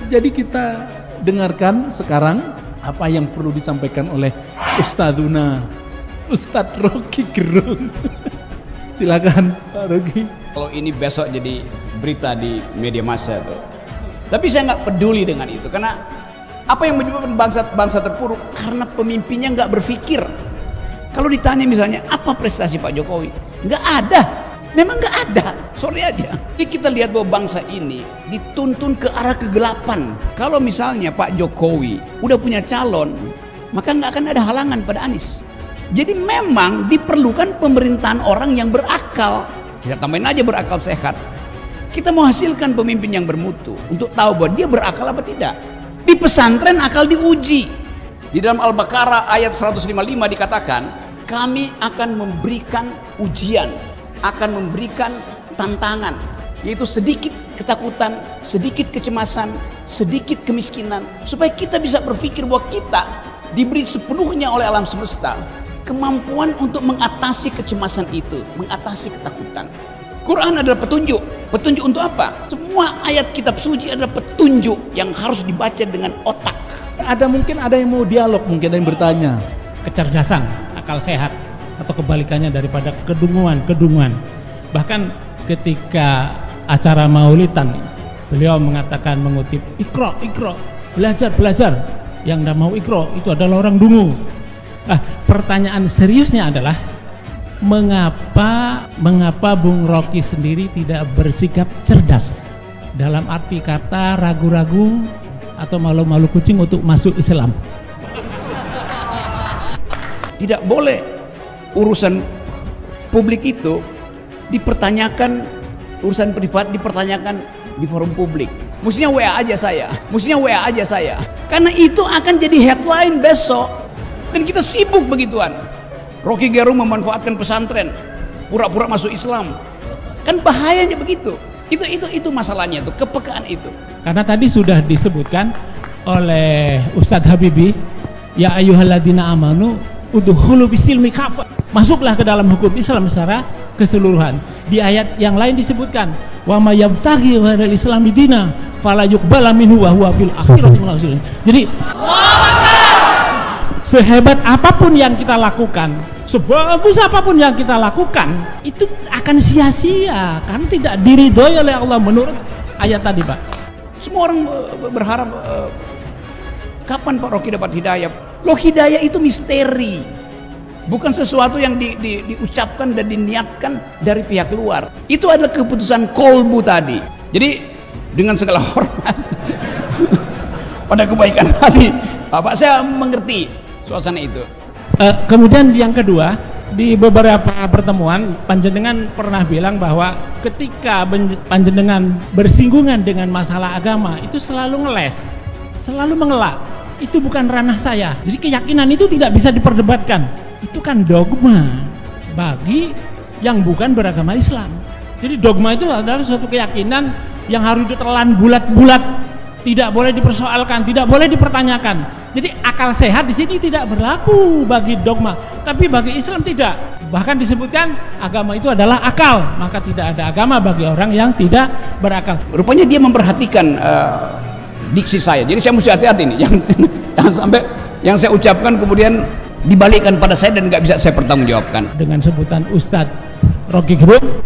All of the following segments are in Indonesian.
Jadi kita dengarkan sekarang apa yang perlu disampaikan oleh Ustadzuna Ustadz Rocky Gerung. Silakan Pak Rocky. Kalau ini besok jadi berita di media massa tuh. Tapi saya nggak peduli dengan itu, karena apa yang menyebabkan bangsa terpuruk? Karena pemimpinnya nggak berpikir. Kalau ditanya misalnya apa prestasi Pak Jokowi, nggak ada. Memang nggak ada, sorry aja. Jadi kita lihat bahwa bangsa ini dituntun ke arah kegelapan. Kalau misalnya Pak Jokowi udah punya calon, maka nggak akan ada halangan pada Anies. Jadi memang diperlukan pemerintahan orang yang berakal. Kita tambahin aja berakal sehat. Kita mau hasilkan pemimpin yang bermutu untuk tahu bahwa dia berakal apa tidak. Di pesantren akal diuji. Di dalam Al-Baqarah ayat 155 dikatakan, kami akan memberikan ujian, akan memberikan tantangan, yaitu sedikit ketakutan, sedikit kecemasan, sedikit kemiskinan, supaya kita bisa berpikir bahwa kita diberi sepenuhnya oleh alam semesta kemampuan untuk mengatasi kecemasan itu, mengatasi ketakutan. Quran adalah petunjuk. Petunjuk untuk apa? Semua ayat kitab suci adalah petunjuk yang harus dibaca dengan otak. Mungkin ada yang mau dialog, mungkin ada yang bertanya. Kecerdasan, akal sehat, atau kebalikannya daripada kedunguan. Bahkan ketika acara Maulidan, beliau mengatakan, mengutip, Iqra, belajar. Yang tidak mau Iqra itu adalah orang dungu. Pertanyaan seriusnya adalah, mengapa Bung Rocky sendiri tidak bersikap cerdas? Dalam arti kata ragu-ragu atau malu-malu kucing untuk masuk Islam. Tidak boleh urusan publik itu dipertanyakan, urusan privat dipertanyakan di forum publik. Mestinya WA aja saya. Karena itu akan jadi headline besok. Dan kita sibuk begituan. Rocky Gerung memanfaatkan pesantren, pura-pura masuk Islam. Kan bahayanya begitu. Itu masalahnya tuh, kepekaan itu. Karena tadi sudah disebutkan oleh Ustadz Habibie, ya ayyuhalladzina amanu udkhulu bisilmi kafah. Masuklah ke dalam hukum Islam secara keseluruhan. Di ayat yang lain disebutkan, wa may yabtaghi ghairal islami dina fala yuqbala minhu wa huwa fil akhirati minal khasirin. Jadi sehebat apapun yang kita lakukan, sebagus apapun yang kita lakukan, itu akan sia-sia, kan tidak diridhoi oleh Allah menurut ayat tadi, Pak. Semua orang berharap kapan Pak Rocky dapat hidayah? Loh, hidayah itu misteri, bukan sesuatu yang diucapkan dan diniatkan dari pihak luar. Itu adalah keputusan kolbu tadi. Jadi dengan segala hormat pada kebaikan hati Bapak, saya mengerti suasana itu. Kemudian yang kedua, di beberapa pertemuan panjenengan pernah bilang bahwa ketika panjenengan bersinggungan dengan masalah agama itu selalu ngeles, selalu mengelak. Itu bukan ranah saya. Jadi keyakinan itu tidak bisa diperdebatkan. Itu kan dogma bagi yang bukan beragama Islam. Jadi dogma itu adalah suatu keyakinan yang harus ditelan bulat-bulat, tidak boleh dipersoalkan, tidak boleh dipertanyakan. Jadi akal sehat di sini tidak berlaku bagi dogma, tapi bagi Islam tidak. Bahkan disebutkan agama itu adalah akal, maka tidak ada agama bagi orang yang tidak berakal. Rupanya dia memperhatikan diksi saya, jadi saya mesti hati-hati nih, jangan sampai yang saya ucapkan kemudian dibalikkan pada saya dan nggak bisa saya pertanggungjawabkan. Dengan sebutan Ustadz Rocky Gerung,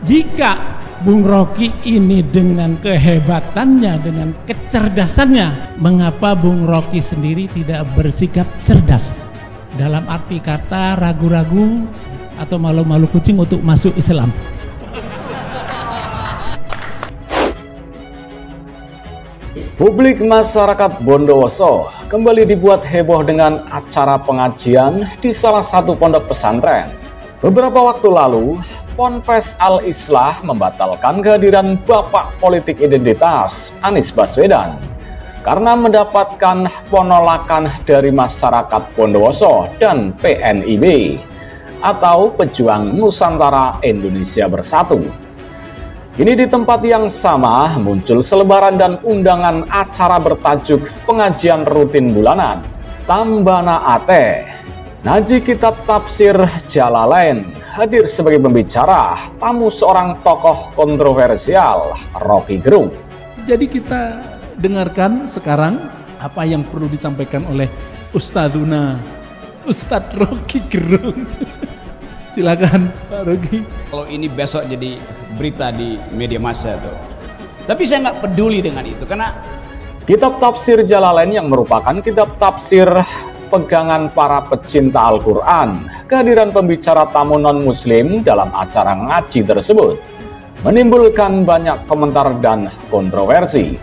jika Bung Rocky ini dengan kehebatannya, dengan kecerdasannya, mengapa Bung Rocky sendiri tidak bersikap cerdas? Dalam arti kata ragu-ragu atau malu-malu kucing untuk masuk Islam. Publik masyarakat Bondowoso kembali dibuat heboh dengan acara pengajian di salah satu pondok pesantren. Beberapa waktu lalu, Ponpes Al-Islah membatalkan kehadiran Bapak Politik Identitas Anies Baswedan karena mendapatkan penolakan dari masyarakat Bondowoso dan PNIB atau Pejuang Nusantara Indonesia Bersatu. Kini di tempat yang sama muncul selebaran dan undangan acara bertajuk pengajian rutin bulanan Tambana Ate. Ngaji kitab tafsir Jalalain, hadir sebagai pembicara tamu seorang tokoh kontroversial, Rocky Gerung. Jadi kita dengarkan sekarang apa yang perlu disampaikan oleh Ustadzuna Ustadz Rocky Gerung. Silakan Pak Rocky. Kalau ini besok jadi berita di media massa tuh. Tapi saya nggak peduli dengan itu karena kitab tafsir Jalalain yang merupakan kitab tafsir pegangan para pecinta Al-Quran, kehadiran pembicara tamu non-muslim dalam acara ngaji tersebut menimbulkan banyak komentar dan kontroversi.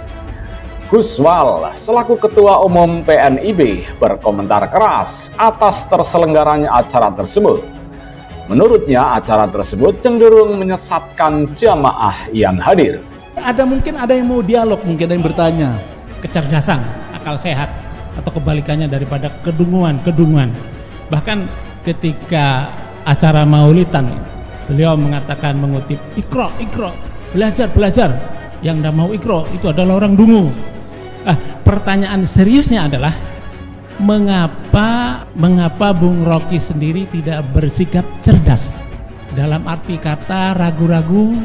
Guswal selaku Ketua Umum PNIB berkomentar keras atas terselenggaranya acara tersebut. Menurutnya acara tersebut cenderung menyesatkan jamaah yang hadir. Mungkin ada yang mau dialog, mungkin ada yang bertanya. Kecerdasan, akal sehat, atau kebalikannya daripada kedunguan. Bahkan ketika acara maulidan, beliau mengatakan mengutip ikro, belajar. Yang tidak mau ikro itu adalah orang dungu. Pertanyaan seriusnya adalah mengapa Bung Rocky sendiri tidak bersikap cerdas? Dalam arti kata ragu-ragu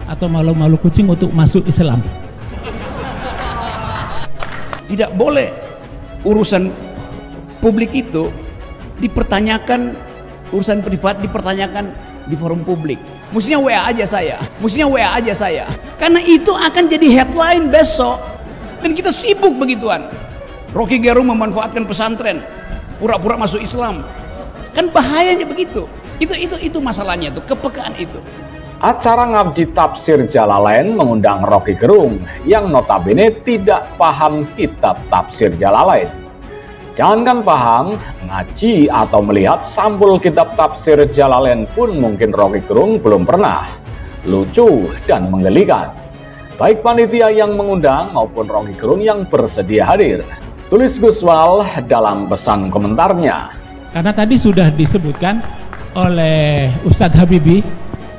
atau malu-malu kucing untuk masuk Islam. tidak boleh urusan publik itu dipertanyakan, urusan privat dipertanyakan di forum publik. Mestinya WA aja saya. Karena itu akan jadi headline besok. Dan kita sibuk begituan. Rocky Gerung memanfaatkan pesantren, pura-pura masuk Islam. Kan bahayanya begitu. Itu masalahnya tuh, kepekaan itu. Acara ngaji tafsir Jalalain mengundang Rocky Gerung yang notabene tidak paham kitab tafsir Jalalain. Jangankan paham, ngaji atau melihat sampul kitab tafsir Jalalain pun mungkin Rocky Gerung belum pernah. Lucu dan menggelikan. Baik panitia yang mengundang maupun Rocky Gerung yang bersedia hadir. Tulis Guswal dalam pesan komentarnya. Karena tadi sudah disebutkan oleh Ustadz Habibie,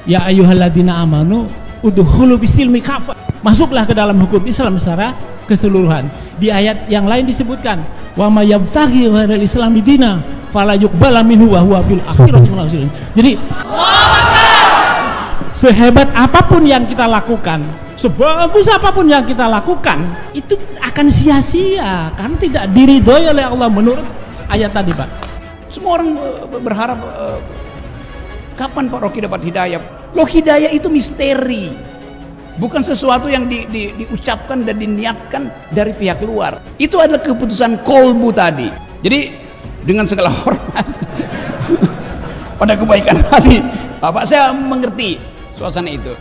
ya ayyuhalladzina amanu udkhulu bisilmi kafah. Masuklah ke dalam hukum Islam secara keseluruhan. Di ayat yang lain disebutkan, wa may yabtaghi ghairal islami dina fala yuqbala minhu wa huwa fil akhirati minal khasirin. Jadi sehebat apapun yang kita lakukan, sebagus apapun yang kita lakukan, itu akan sia-sia karena tidak diridhoi oleh Allah menurut ayat tadi, Pak. Semua orang berharap kapan Pak Rocky dapat hidayah? Loh, hidayah itu misteri, bukan sesuatu yang diucapkan dan diniatkan dari pihak luar. Itu adalah keputusan kolbu tadi. Jadi dengan segala hormat pada kebaikan hati Bapak, saya mengerti suasana itu.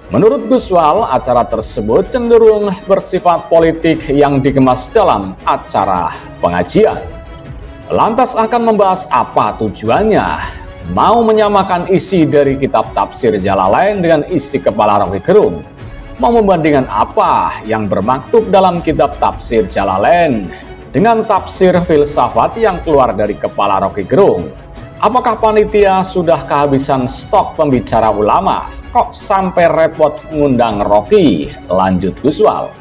Menurut Guswal, acara tersebut cenderung bersifat politik yang dikemas dalam acara pengajian. Lantas akan membahas apa tujuannya? Mau menyamakan isi dari kitab tafsir Jalalain dengan isi kepala Rocky Gerung? Mau membandingkan apa yang bermaktub dalam kitab tafsir Jalalain dengan tafsir filsafat yang keluar dari kepala Rocky Gerung? Apakah panitia sudah kehabisan stok pembicara ulama? Kok sampai repot ngundang Rocky? Lanjut Guswal.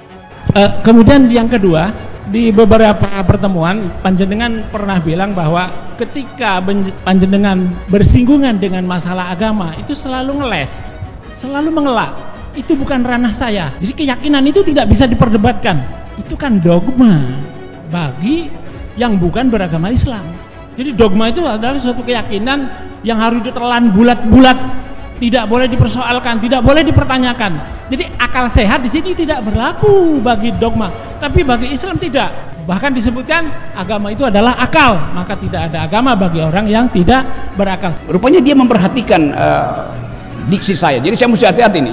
Kemudian yang kedua, di beberapa pertemuan panjenengan pernah bilang bahwa ketika panjenengan bersinggungan dengan masalah agama itu selalu ngeles, selalu mengelak. Itu bukan ranah saya. Jadi keyakinan itu tidak bisa diperdebatkan. Itu kan dogma bagi yang bukan beragama Islam. Jadi dogma itu adalah suatu keyakinan yang harus ditelan bulat-bulat, tidak boleh dipersoalkan, tidak boleh dipertanyakan. Jadi akal sehat di sini tidak berlaku bagi dogma, tapi bagi Islam tidak. Bahkan disebutkan agama itu adalah akal, maka tidak ada agama bagi orang yang tidak berakal. Rupanya dia memperhatikan diksi saya. Jadi saya mesti hati-hati nih,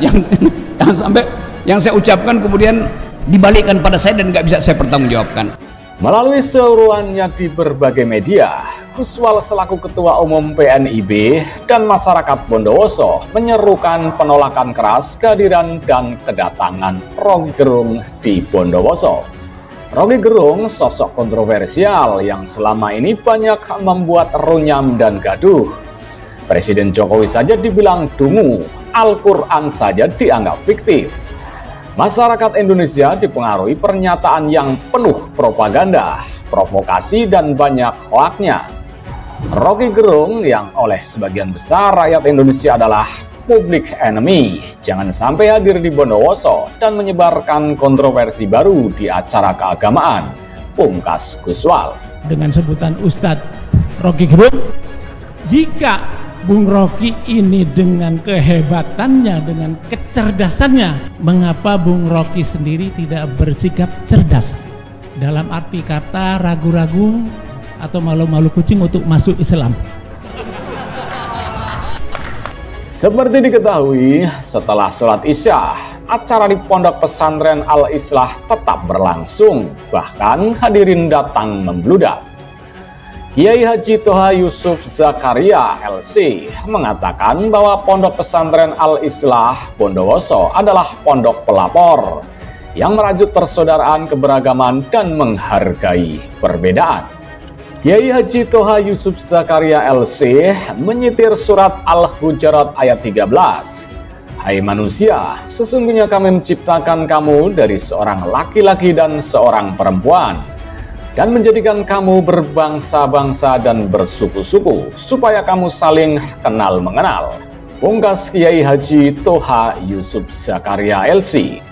jangan sampai yang saya ucapkan kemudian dibalikkan pada saya dan nggak bisa saya pertanggungjawabkan. Melalui seruannya di berbagai media, Guswal selaku Ketua Umum PNIB dan masyarakat Bondowoso menyerukan penolakan keras kehadiran dan kedatangan Rocky Gerung di Bondowoso. Rocky Gerung sosok kontroversial yang selama ini banyak membuat runyam dan gaduh. Presiden Jokowi saja dibilang dungu, Al-Quran saja dianggap fiktif. Masyarakat Indonesia dipengaruhi pernyataan yang penuh propaganda, provokasi, dan banyak hoaknya. Rocky Gerung yang oleh sebagian besar rakyat Indonesia adalah public enemy, jangan sampai hadir di Bondowoso dan menyebarkan kontroversi baru di acara keagamaan, pungkas Guswal. Dengan sebutan Ustadz Rocky Gerung, jika Bung Rocky ini dengan kehebatannya, dengan kecerdasannya, mengapa Bung Rocky sendiri tidak bersikap cerdas? Dalam arti kata ragu-ragu atau malu-malu kucing untuk masuk Islam. Seperti diketahui, setelah sholat Isya, acara di Pondok Pesantren Al-Islah tetap berlangsung, bahkan hadirin datang membludak. Kiai Haji Toha Yusuf Zakaria LC mengatakan bahwa Pondok Pesantren Al-Islah Bondowoso adalah pondok pelapor yang merajut persaudaraan, keberagaman, dan menghargai perbedaan. Kiai Haji Toha Yusuf Zakaria LC menyitir surat Al-Hujurat ayat 13. Hai manusia, sesungguhnya kami menciptakan kamu dari seorang laki-laki dan seorang perempuan, dan menjadikan kamu berbangsa-bangsa dan bersuku-suku, supaya kamu saling kenal mengenal. Pungkas Kiai Haji Toha Yusuf Zakaria LC.